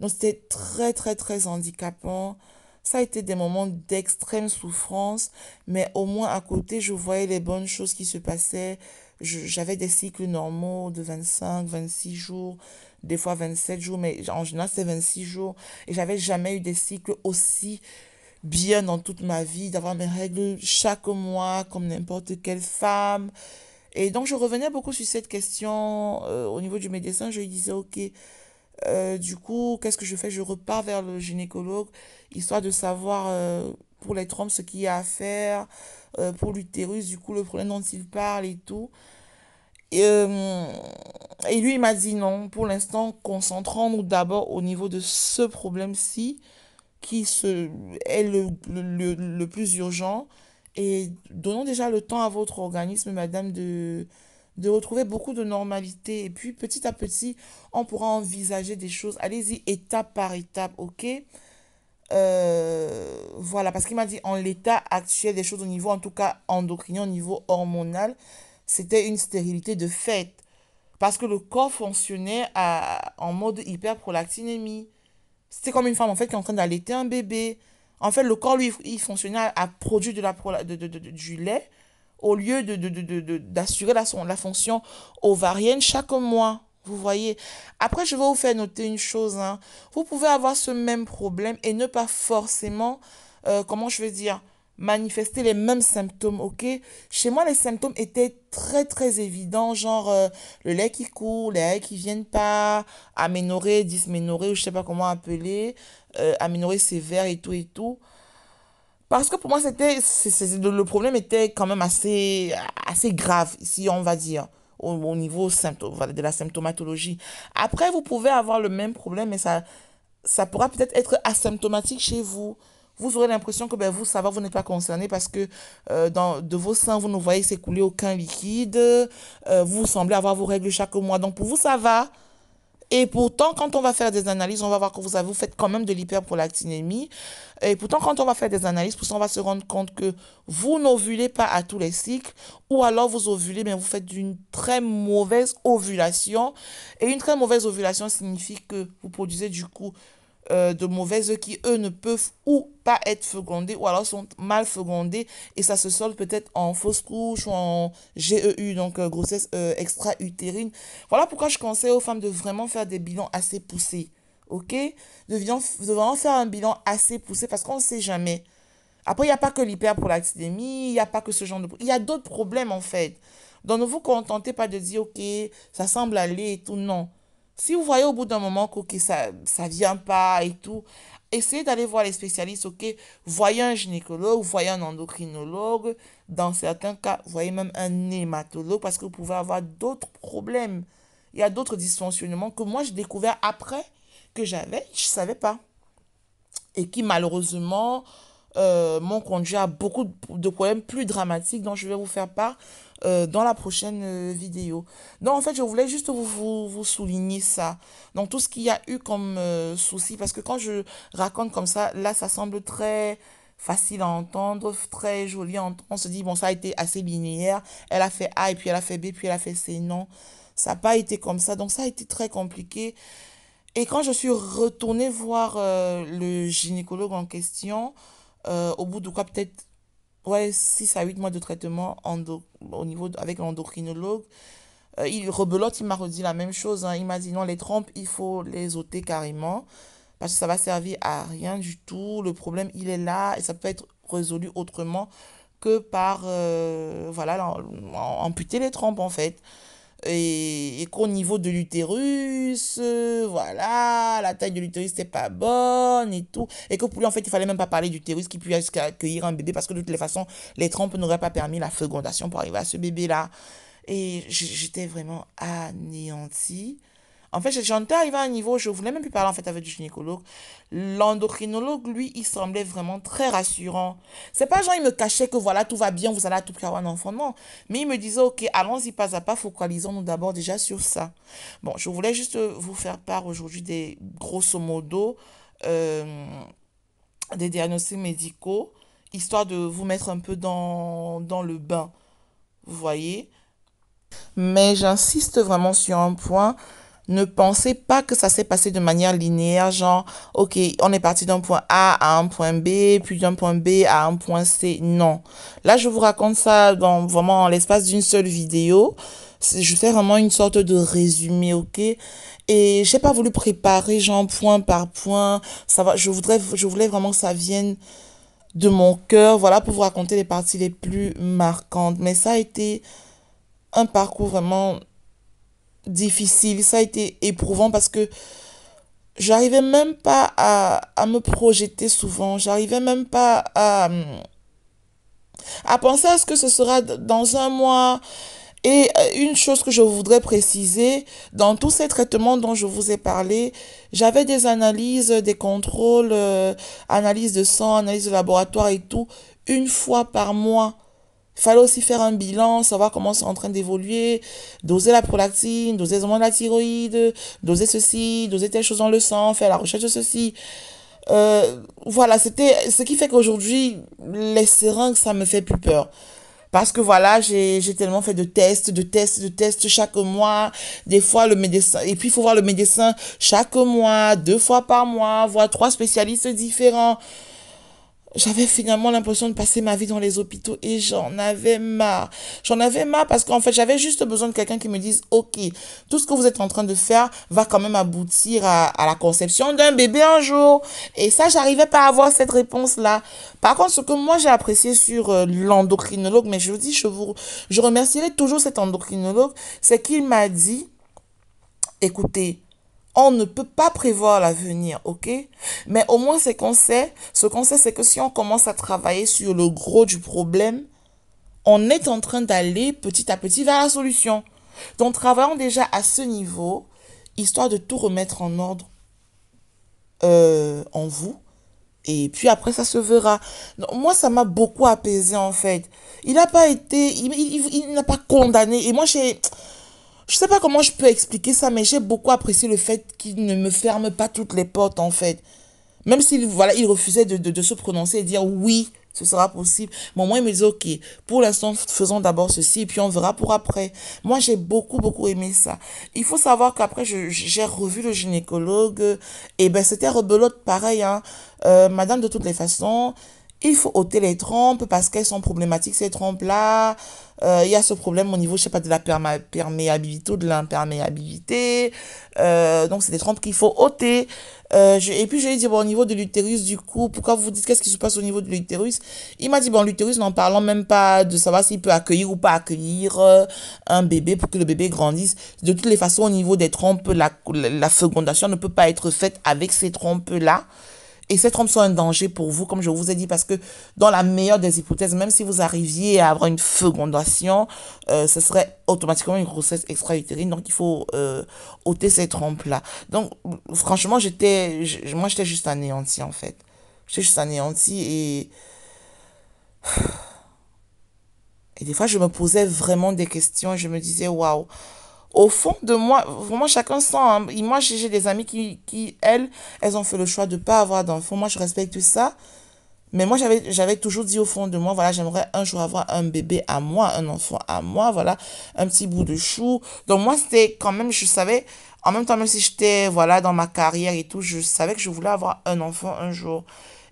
Donc c'était très handicapant. Ça a été des moments d'extrême souffrance, mais au moins à côté, je voyais les bonnes choses qui se passaient. J'avais des cycles normaux de 25, 26 jours, des fois 27 jours, mais en général, c'est 26 jours. Et j'avais jamais eu des cycles aussi bien dans toute ma vie, d'avoir mes règles chaque mois, comme n'importe quelle femme. Et donc, je revenais beaucoup sur cette question au niveau du médecin. Je lui disais, OK, du coup, qu'est-ce que je fais? Je repars vers le gynécologue, histoire de savoir pour les trompes ce qu'il y a à faire, pour l'utérus, du coup, le problème dont il parle et tout. Et, et lui, il m'a dit non, pour l'instant, concentrons-nous d'abord au niveau de ce problème-ci, qui est le plus urgent. Et donnons déjà le temps à votre organisme, madame, de retrouver beaucoup de normalité. Et puis, petit à petit, on pourra envisager des choses. Allez-y, étape par étape, ok? Voilà, parce qu'il m'a dit, en l'état actuel des choses au niveau, en tout cas endocrinien, au niveau hormonal, c'était une stérilité de fait. Parce que le corps fonctionnait en mode hyperprolactinémie. C'était comme une femme en fait qui est en train d'allaiter un bébé. En fait, le corps, lui, il fonctionnait à produire du lait au lieu d'assurer la fonction ovarienne chaque mois. Vous voyez. Après, je vais vous faire noter une chose, hein. Vous pouvez avoir ce même problème et ne pas forcément, comment je veux dire, manifester les mêmes symptômes, ok? Chez moi, les symptômes étaient très évidents, genre le lait qui coule, les règles qui viennent pas, aménorrhée, dysménorrhée, ou je sais pas comment appeler, aménorrhée sévère et tout et tout. Parce que pour moi, le problème était quand même assez grave, si on va dire, au niveau voilà, de la symptomatologie. Après, vous pouvez avoir le même problème, mais ça pourra peut-être être asymptomatique chez vous. Vous aurez l'impression que ben, vous, ça va, vous n'êtes pas concerné parce que de vos seins, vous ne voyez s'écouler aucun liquide. Vous semblez avoir vos règles chaque mois. Donc pour vous, ça va. Et pourtant, quand on va faire des analyses, on va voir que vous faites quand même de l'hyperprolactinémie. Et pourtant, quand on va faire des analyses, pour ça, on va se rendre compte que vous n'ovulez pas à tous les cycles, ou alors vous ovulez, mais vous faites d'une très mauvaise ovulation. Et une très mauvaise ovulation signifie que vous produisez du coup de mauvaises œufs qui, eux, ne peuvent ou pas être fécondés ou alors sont mal fécondés et ça se solde peut-être en fausse couche ou en GEU, donc grossesse extra-utérine. Voilà pourquoi je conseille aux femmes de vraiment faire des bilans assez poussés. Ok? De vraiment faire un bilan assez poussé parce qu'on ne sait jamais. Après, il n'y a pas que l'hyperprolactinémie, il n'y a pas que ce genre de... Il y a d'autres problèmes en fait. Donc ne vous contentez pas de dire, ok, ça semble aller et tout, non. Si vous voyez au bout d'un moment que ok, ça vient pas et tout, essayez d'aller voir les spécialistes, ok. Voyez un gynécologue, voyez un endocrinologue. Dans certains cas, voyez même un hématologue parce que vous pouvez avoir d'autres problèmes. Il y a d'autres dysfonctionnements que moi j'ai découvert après que j'avais, je ne savais pas et qui malheureusement m'ont conduit à beaucoup de problèmes plus dramatiques dont je vais vous faire part dans la prochaine vidéo. Donc en fait, je voulais juste vous souligner ça. Donc tout ce qu'il y a eu comme souci, parce que quand je raconte comme ça, là, ça semble très facile à entendre, très joli à entendre. On se dit, bon, ça a été assez linéaire. Elle a fait A et puis elle a fait B, puis elle a fait C. Non, ça n'a pas été comme ça. Donc, ça a été très compliqué. Et quand je suis retournée voir le gynécologue en question, au bout de quoi, peut-être, ouais, 6 à 8 mois de traitement au niveau avec l'endocrinologue, rebelote, il m'a redit la même chose, hein. Il m'a dit non, les trompes, il faut les ôter carrément parce que ça va servir à rien du tout. Le problème, il est là et ça peut être résolu autrement que par voilà, amputer les trompes en fait. Et qu'au niveau de l'utérus, voilà, la taille de l'utérus n'était pas bonne et tout. Et que pour lui, en fait, il fallait même pas parler d'utérus qui puisse accueillir un bébé parce que de toutes les façons, les trompes n'auraient pas permis la fécondation pour arriver à ce bébé-là. Et j'étais vraiment anéantie. En fait, j'en étais arrivée à un niveau où je voulais même plus parler en fait avec le gynécologue. L'endocrinologue, lui, il semblait vraiment très rassurant. C'est pas genre, il me cachait que voilà, tout va bien, vous allez à tout prix avoir un enfant, non. Mais il me disait, ok, allons-y pas à pas, focalisons-nous d'abord déjà sur ça. Bon, je voulais juste vous faire part aujourd'hui des, grosso modo, euh, des diagnostics médicaux, histoire de vous mettre un peu dans le bain, vous voyez. Mais j'insiste vraiment sur un point. Ne pensez pas que ça s'est passé de manière linéaire, genre, ok, on est parti d'un point A à un point B, puis d'un point B à un point C. Non. Là, je vous raconte ça dans vraiment l'espace d'une seule vidéo. Je fais vraiment une sorte de résumé, ok? Et j'ai pas voulu préparer, genre, point par point. Ça va, je voulais vraiment que ça vienne de mon cœur, voilà, pour vous raconter les parties les plus marquantes. Mais ça a été un parcours vraiment difficile, ça a été éprouvant parce que j'arrivais même pas à me projeter souvent, j'arrivais même pas à penser à ce que ce sera dans un mois. Et une chose que je voudrais préciser, dans tous ces traitements dont je vous ai parlé, j'avais des analyses, des contrôles, analyse de sang, analyse de laboratoire et tout, une fois par mois. Il fallait aussi faire un bilan, savoir comment c'est en train d'évoluer, doser la prolactine, doser les hormones de la thyroïde, doser ceci, doser telle chose dans le sang, faire la recherche de ceci. Voilà, c'était ce qui fait qu'aujourd'hui, les seringues, ça me fait plus peur. Parce que voilà, j'ai tellement fait de tests, de tests, de tests chaque mois. Des fois, le médecin, et puis il faut voir le médecin chaque mois, 2 fois par mois, voir 3 spécialistes différents. J'avais finalement l'impression de passer ma vie dans les hôpitaux et j'en avais marre. J'en avais marre parce qu'en fait, j'avais juste besoin de quelqu'un qui me dise, OK, tout ce que vous êtes en train de faire va quand même aboutir à la conception d'un bébé un jour. Et ça, j'arrivais pas à avoir cette réponse-là. Par contre, ce que moi j'ai apprécié sur l'endocrinologue, mais je vous dis, je remercierai toujours cet endocrinologue, c'est qu'il m'a dit, écoutez, on ne peut pas prévoir l'avenir, ok? Mais au moins, ce qu'on sait, c'est que si on commence à travailler sur le gros du problème, on est en train d'aller petit à petit vers la solution. Donc, travaillons déjà à ce niveau, histoire de tout remettre en ordre en vous. Et puis après, ça se verra. Donc, moi, ça m'a beaucoup apaisé, en fait. Il n'a pas été, il n'a pas condamné. Et moi, je sais pas comment je peux expliquer ça, mais j'ai beaucoup apprécié le fait qu'il ne me ferme pas toutes les portes, en fait. Même s'il voilà, il refusait de se prononcer et dire oui, ce sera possible. Mais moi, il me disait, ok, pour l'instant, faisons d'abord ceci et puis on verra pour après. Moi, j'ai beaucoup, beaucoup aimé ça. Il faut savoir qu'après, j'ai revu le gynécologue et ben, c'était rebelote pareil, hein. Madame, de toutes les façons, il faut ôter les trompes parce qu'elles sont problématiques, ces trompes-là. Il y a ce problème au niveau, je sais pas, de la perméabilité ou de l'imperméabilité. Donc, c'est des trompes qu'il faut ôter. Et puis, je lui ai dit, bon, au niveau de l'utérus, du coup, pourquoi vous dites qu'est-ce qui se passe au niveau de l'utérus? Il m'a dit, bon, l'utérus, n'en parlant même pas de savoir s'il peut accueillir ou pas accueillir un bébé pour que le bébé grandisse. De toutes les façons, au niveau des trompes, la fécondation ne peut pas être faite avec ces trompes-là. Et ces trompes sont un danger pour vous, comme je vous ai dit, parce que dans la meilleure des hypothèses, même si vous arriviez à avoir une fécondation, ce serait automatiquement une grossesse extra-utérine. Donc, il faut ôter ces trompes-là. Donc, franchement, moi, j'étais juste anéantie, en fait. J'étais juste anéantie et des fois, je me posais vraiment des questions et je me disais, waouh. Au fond de moi, vraiment chacun sent, hein. Et moi, j'ai des amis elles ont fait le choix de ne pas avoir d'enfants. Moi, je respecte ça. Mais moi, j'avais toujours dit au fond de moi, voilà, j'aimerais un jour avoir un bébé à moi, un enfant à moi, voilà, un petit bout de chou. Donc moi, c'était quand même, je savais, en même temps, même si j'étais, voilà, dans ma carrière et tout, je savais que je voulais avoir un enfant un jour.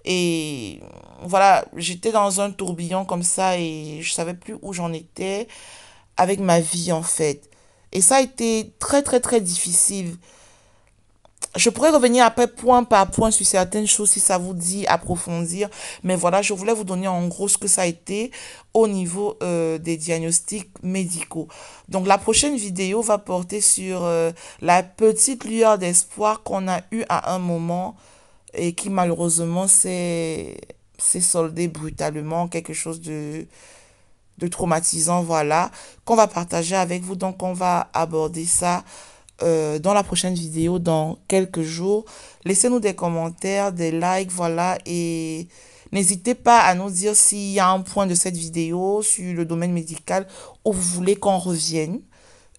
Et voilà, j'étais dans un tourbillon comme ça et je savais plus où j'en étais avec ma vie, en fait. Et ça a été très, très, très difficile. Je pourrais revenir après point par point sur certaines choses si ça vous dit approfondir. Mais voilà, je voulais vous donner en gros ce que ça a été au niveau des diagnostics médicaux. Donc la prochaine vidéo va porter sur la petite lueur d'espoir qu'on a eue à un moment et qui malheureusement s'est soldé brutalement, quelque chose de traumatisant, voilà, qu'on va partager avec vous. Donc on va aborder ça dans la prochaine vidéo dans quelques jours. Laissez-nous des commentaires, des likes, voilà, et n'hésitez pas à nous dire s'il y a un point de cette vidéo sur le domaine médical où vous voulez qu'on revienne.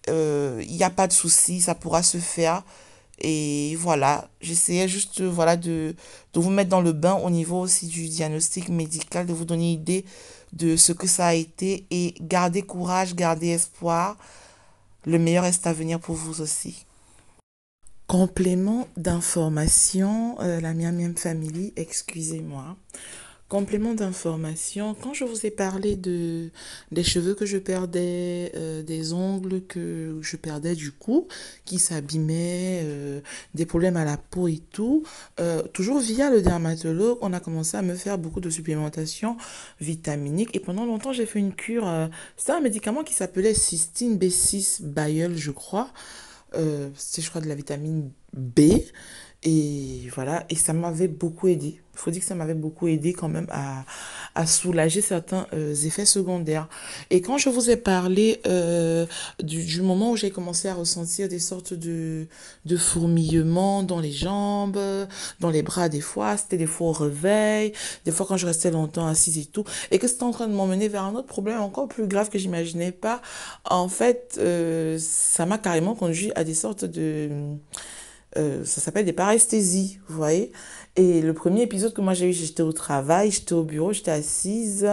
Il n'y a pas de souci, ça pourra se faire. Et voilà, j'essayais juste voilà, de vous mettre dans le bain au niveau aussi du diagnostic médical, de vous donner idée de ce que ça a été et gardez courage, gardez espoir. Le meilleur reste à venir pour vous aussi. Complément d'information, la Miam Miam Family, excusez-moi. Complément d'information, quand je vous ai parlé des cheveux que je perdais, des ongles que je perdais du coup, qui s'abîmaient, des problèmes à la peau et tout, toujours via le dermatologue, on a commencé à me faire beaucoup de supplémentation vitaminique. Et pendant longtemps, j'ai fait une cure. C'était un médicament qui s'appelait Cystine B6 Bayeul, je crois. C'était, je crois, de la vitamine B. Et voilà, et ça m'avait beaucoup aidé. Il faut dire que ça m'avait beaucoup aidé quand même à soulager certains effets secondaires. Et quand je vous ai parlé du moment où j'ai commencé à ressentir des sortes de fourmillements dans les jambes, dans les bras des fois, c'était des fois au réveil, des fois quand je restais longtemps assise et tout, et que c'était en train de m'emmener vers un autre problème encore plus grave que j'imaginais pas, en fait, ça m'a carrément conduit à des sortes ça s'appelle des paresthésies, vous voyez. Et le premier épisode que moi j'ai eu, j'étais au travail, j'étais au bureau, j'étais assise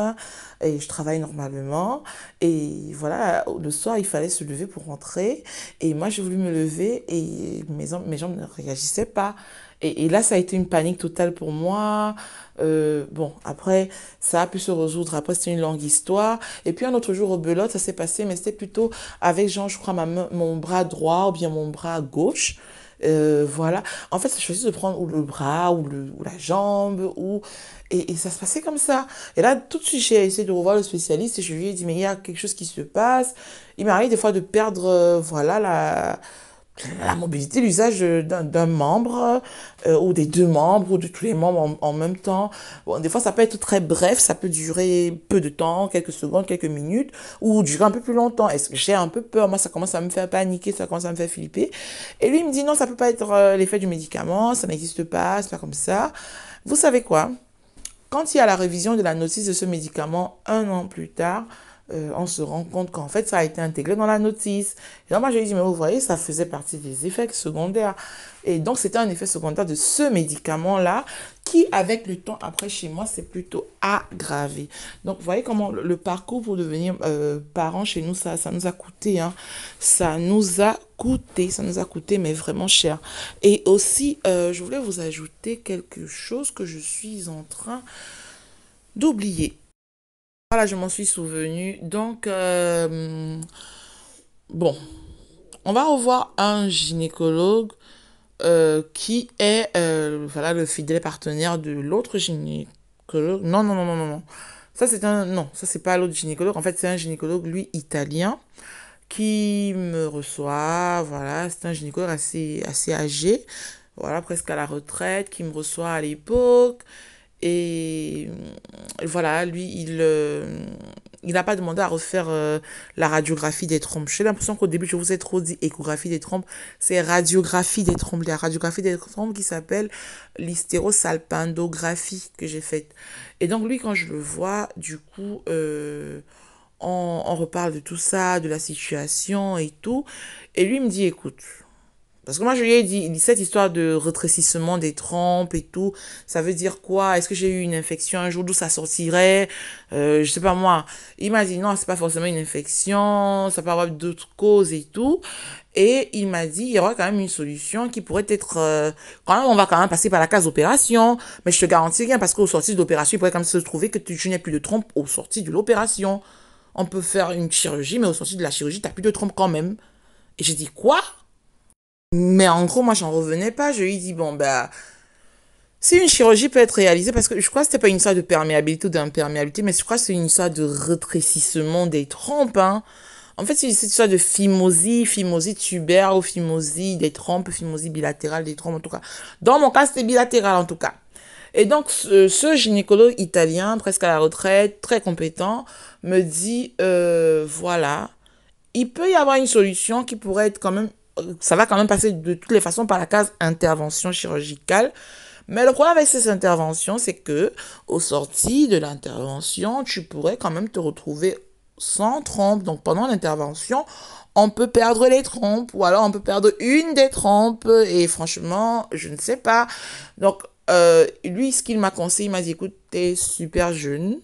et je travaille normalement. Et voilà, le soir, il fallait se lever pour rentrer. Et moi, j'ai voulu me lever et mes jambes ne réagissaient pas. Et là, ça a été une panique totale pour moi. Bon, après, ça a pu se résoudre. Après, c'était une longue histoire. Et puis, un autre jour, au belote, ça s'est passé, mais c'était plutôt avec, genre, je crois, mon bras droit ou bien mon bras gauche. Voilà. En fait, j'ai choisi de prendre ou le bras ou la jambe et ça se passait comme ça. Et là, tout de suite, j'ai essayé de revoir le spécialiste et je lui ai dit, mais il y a quelque chose qui se passe. Il m'arrive des fois de perdre, voilà, la mobilité, l'usage d'un membre ou des deux membres ou de tous les membres en même temps. Bon, des fois, ça peut être très bref, ça peut durer peu de temps, quelques secondes, quelques minutes, ou durer un peu plus longtemps. Est-ce que j'ai un peu peur? Moi, ça commence à me faire paniquer, ça commence à me faire flipper. Et lui, il me dit non, ça peut pas être l'effet du médicament, ça n'existe pas, c'est pas comme ça. Vous savez quoi? Quand il y a la révision de la notice de ce médicament un an plus tard, on se rend compte qu'en fait, ça a été intégré dans la notice. Et donc, moi, j'ai dit, mais vous voyez, ça faisait partie des effets secondaires. Et donc, c'était un effet secondaire de ce médicament-là qui, avec le temps, après, chez moi, c'est plutôt aggravé. Donc, vous voyez comment le parcours pour devenir parent chez nous, ça nous a coûté, hein. Ça nous a coûté, mais vraiment cher. Et aussi, je voulais vous ajouter quelque chose que je suis en train d'oublier. Voilà, je m'en suis souvenu. Donc, bon, on va revoir un gynécologue qui est voilà, le fidèle partenaire de l'autre gynécologue. Non, non, non, non, non, non. Ça, c'est un... Non, ça, c'est pas l'autre gynécologue. En fait, c'est un gynécologue, lui, italien, qui me reçoit. Voilà, c'est un gynécologue assez âgé. Voilà, presque à la retraite, qui me reçoit à l'époque. Et voilà, lui, il n'a pas demandé à refaire la radiographie des trompes. J'ai l'impression qu'au début, je vous ai trop dit échographie des trompes. C'est radiographie des trompes. La radiographie des trompes qui s'appelle l'hystérosalpingographie que j'ai faite. Et donc, lui, quand je le vois, du coup, on reparle de tout ça, de la situation et tout. Et lui, il me dit, écoute, Parce que moi, je lui ai dit, cette histoire de rétrécissement des trompes et tout, ça veut dire quoi? Est-ce que j'ai eu une infection un jour d'où ça sortirait? Je sais pas moi. Il m'a dit non, c'est pas forcément une infection, ça peut avoir d'autres causes et tout. Et il m'a dit, il y aura quand même une solution qui pourrait être, quand même, on va quand même passer par la case opération. Mais je te garantis rien parce qu'au sorti de l'opération, il pourrait quand même se trouver que tu n'aies plus de trompe au sorti de l'opération. On peut faire une chirurgie, mais au sorti de la chirurgie, t'as plus de trompe quand même. Et j'ai dit, quoi? Mais en gros, moi, j'en revenais pas. Je lui ai dit, bon, bah, si une chirurgie peut être réalisée, parce que je crois que c'était pas une histoire de perméabilité ou d'imperméabilité, mais je crois que c'est une histoire de rétrécissement des trompes, hein. En fait, c'est une histoire de phimosie, phimosie tubaire ou phimosie des trompes, phimosie bilatérale des trompes, en tout cas. Dans mon cas, c'était bilatéral, en tout cas. Et donc, ce gynécologue italien, presque à la retraite, très compétent, me dit, voilà, il peut y avoir une solution qui pourrait être quand même, ça va quand même passer de toutes les façons par la case intervention chirurgicale. Mais le problème avec ces interventions, c'est que au sorti de l'intervention, tu pourrais quand même te retrouver sans trompe. Donc pendant l'intervention, on peut perdre les trompes ou alors on peut perdre une des trompes. Et franchement, je ne sais pas. Donc lui, ce qu'il m'a conseillé, il m'a dit, écoute, t'es super jeune.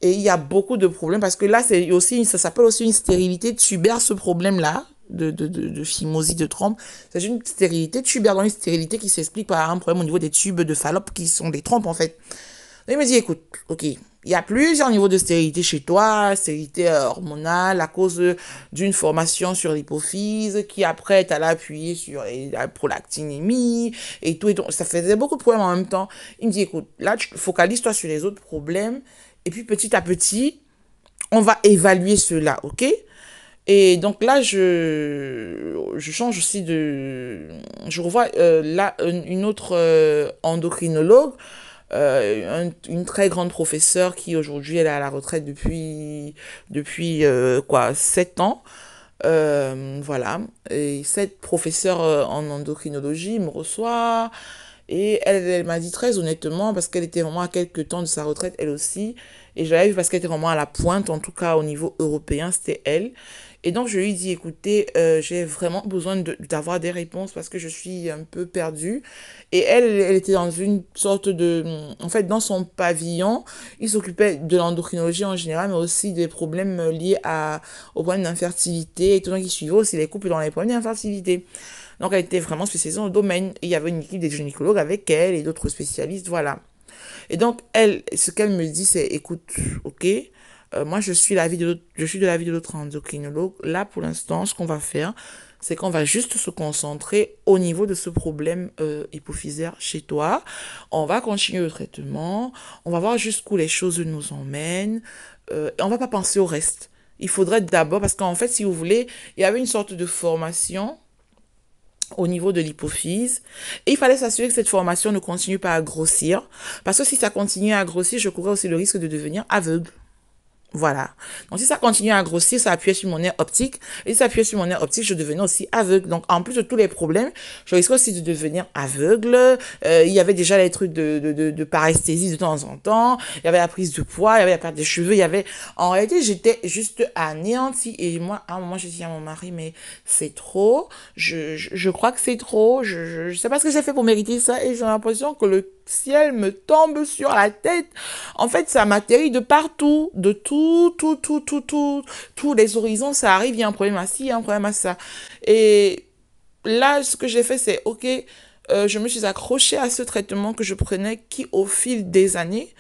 Et il y a beaucoup de problèmes parce que là, c'est aussi, ça s'appelle aussi une stérilité tubaire, ce problème-là, de phimosie de trompe. C'est une stérilité tubaire, donc une stérilité qui s'explique par un problème au niveau des tubes de Fallope qui sont des trompes, en fait. Et il me dit, écoute, ok, il y a plusieurs niveaux de stérilité chez toi, stérilité hormonale à cause d'une formation sur l'hypophyse qui après est allé appuyer sur la prolactinémie et tout, et tout. Ça faisait beaucoup de problèmes en même temps. Il me dit, écoute, là, focalise-toi sur les autres problèmes et puis petit à petit, on va évaluer cela, ok? Et donc là, je change aussi de... Je revois là une autre endocrinologue, une très grande professeure qui aujourd'hui, elle est à la retraite depuis quoi, 7 ans. Voilà. Et cette professeure en endocrinologie me reçoit et elle m'a dit très honnêtement, parce qu'elle était vraiment à quelques temps de sa retraite, elle aussi, et je l'avais vu parce qu'elle était vraiment à la pointe, en tout cas au niveau européen, c'était elle. Et donc je lui ai dit, écoutez, j'ai vraiment besoin d'avoir des réponses parce que je suis un peu perdue. Et elle était dans une sorte de... En fait, dans son pavillon, il s'occupait de l'endocrinologie en général, mais aussi des problèmes liés aux problèmes d'infertilité, et tout, donc il suivait aussi les couples dans les problèmes d'infertilité. Donc, elle était vraiment spécialisée dans le domaine. Et il y avait une équipe de gynécologues avec elle et d'autres spécialistes, voilà. Et donc, elle, ce qu'elle me dit, c'est, écoute, ok, moi, je suis de l'avis de l'autre endocrinologue. Là, pour l'instant, ce qu'on va faire, c'est qu'on va juste se concentrer au niveau de ce problème hypophysaire chez toi. On va continuer le traitement. On va voir jusqu'où les choses nous emmènent. Et on va pas penser au reste. Il faudrait d'abord, parce qu'en fait, si vous voulez, il y avait une sorte de formation au niveau de l'hypophyse. Et il fallait s'assurer que cette formation ne continue pas à grossir. Parce que si ça continue à grossir, je courais aussi le risque de devenir aveugle. Voilà. Donc, si ça continue à grossir, ça appuyait sur mon nerf optique. Et si ça appuyait sur mon nerf optique, je devenais aussi aveugle. Donc, en plus de tous les problèmes, je risquais aussi de devenir aveugle. Il y avait déjà les trucs de paresthésie de temps en temps. Il y avait la prise de poids, il y avait la perte des cheveux. Il y avait... En réalité, j'étais juste anéantie. Et moi, à un moment, j'ai dit à mon mari, mais c'est trop. Je crois que c'est trop. Je sais pas ce que j'ai fait pour mériter ça. Et j'ai l'impression que le ciel me tombe sur la tête. En fait, ça m'atterrit de partout, de tous les horizons, ça arrive, il y a un problème à ci, il y a un problème à ça. Et là, ce que j'ai fait, c'est, ok, je me suis accrochée à ce traitement que je prenais, qui au fil des années,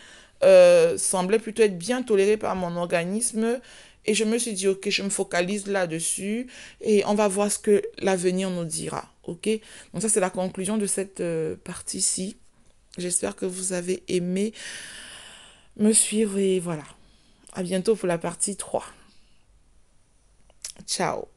semblait plutôt être bien toléré par mon organisme. Et je me suis dit, ok, je me focalise là-dessus et on va voir ce que l'avenir nous dira. Ok? Donc ça, c'est la conclusion de cette partie-ci. J'espère que vous avez aimé me suivre et voilà. À bientôt pour la partie 3. Ciao.